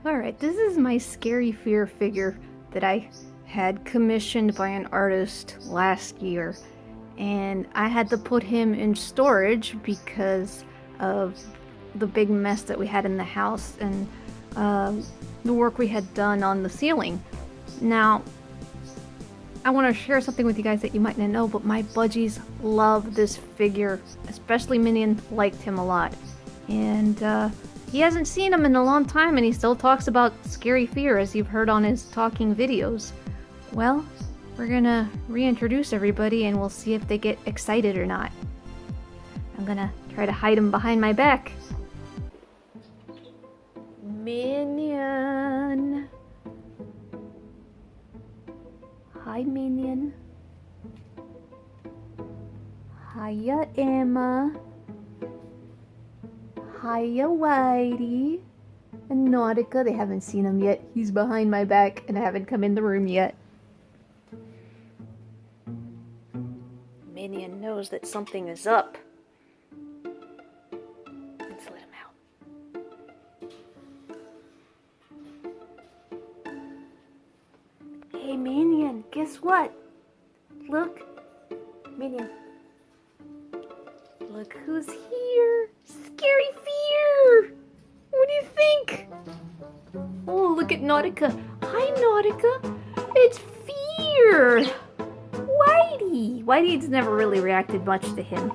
Alright, this is my Scary Fear figure that I had commissioned by an artist last year. And I had to put him in storage because of the big mess that we had in the house and the work we had done on the ceiling. Now, I want to share something with you guys that you might not know, but my budgies love this figure. Especially Minion liked him a lot. And he hasn't seen him in a long time and he still talks about Scary Fear as you've heard on his talking videos. Well, we're gonna reintroduce everybody and we'll see if they get excited or not. I'm gonna try to hide him behind my back. Minion. Hi, Minion. Hiya, Emma. Hiya, Whitey. And Nautica, they haven't seen him yet. He's behind my back and I haven't come in the room yet. Minion knows that something is up. Let's let him out. Hey, Minion, guess what? Look. Minion. Look who's here. Scary Fear! What do you think? Oh, look at Nautica. Hi, Nautica. It's Fear! Whitey! Whitey's never really reacted much to him.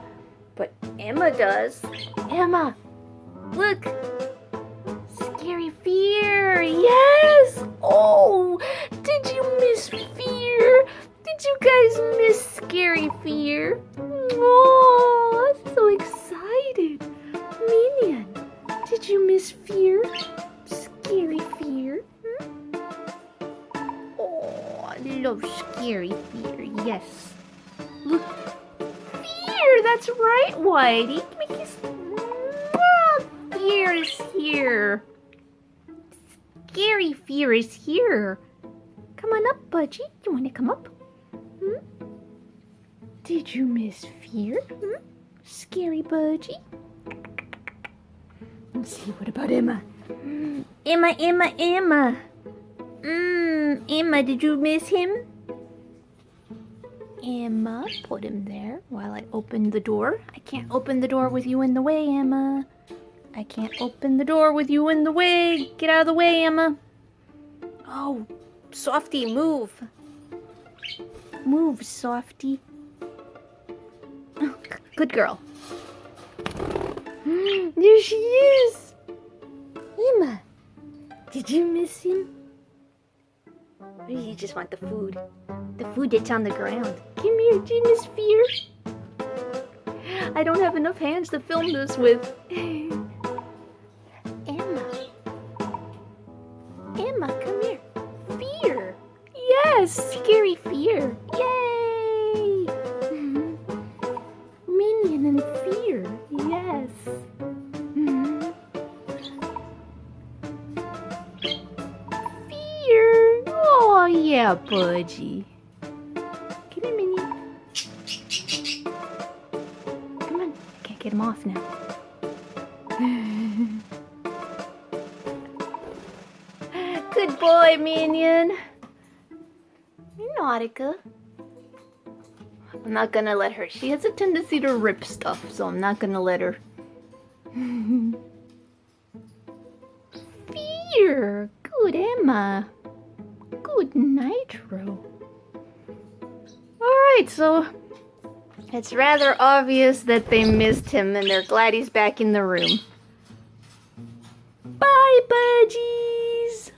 But Emma does. Emma! Look! Scary Fear! Yes! Oh! Did you miss Fear? Did you guys miss Scary Fear? Oh, I'm so excited. Minion, did you miss Fear? Scary Fear? Hmm? Oh, I love Scary Fear, yes. Look, Fear, that's right, Whitey. Give me a kiss. Mwah! Fear is here. Scary Fear is here. Come on up, Budgie. You want to come up? Hmm? Did you miss Fear? Hmm? Scary Budgie? Let's see, what about Emma? Emma. Emma, did you miss him? Emma, put him there while I open the door. I can't open the door with you in the way, Emma. I can't open the door with you in the way. Get out of the way, Emma. Oh, Softy, move. Move, Softy. Good girl. There she is. Emma, did you miss him? Or do you just want the food? The food that's on the ground. Come here, do you miss Fear? I don't have enough hands to film this with. Emma, come here. Fear. Yes, Scary Fear. Yay! Minion and Fear. Yes. Fear. Oh, yeah, Budgie. Come here, Minion. Come on. I can't get him off now. Good boy, Minion. Nautica. I'm not gonna let her. She has a tendency to rip stuff, so I'm not gonna let her. Fear. Good Emma. Good Nitro. Alright, so it's rather obvious that they missed him and they're glad he's back in the room. Bye, Budgies!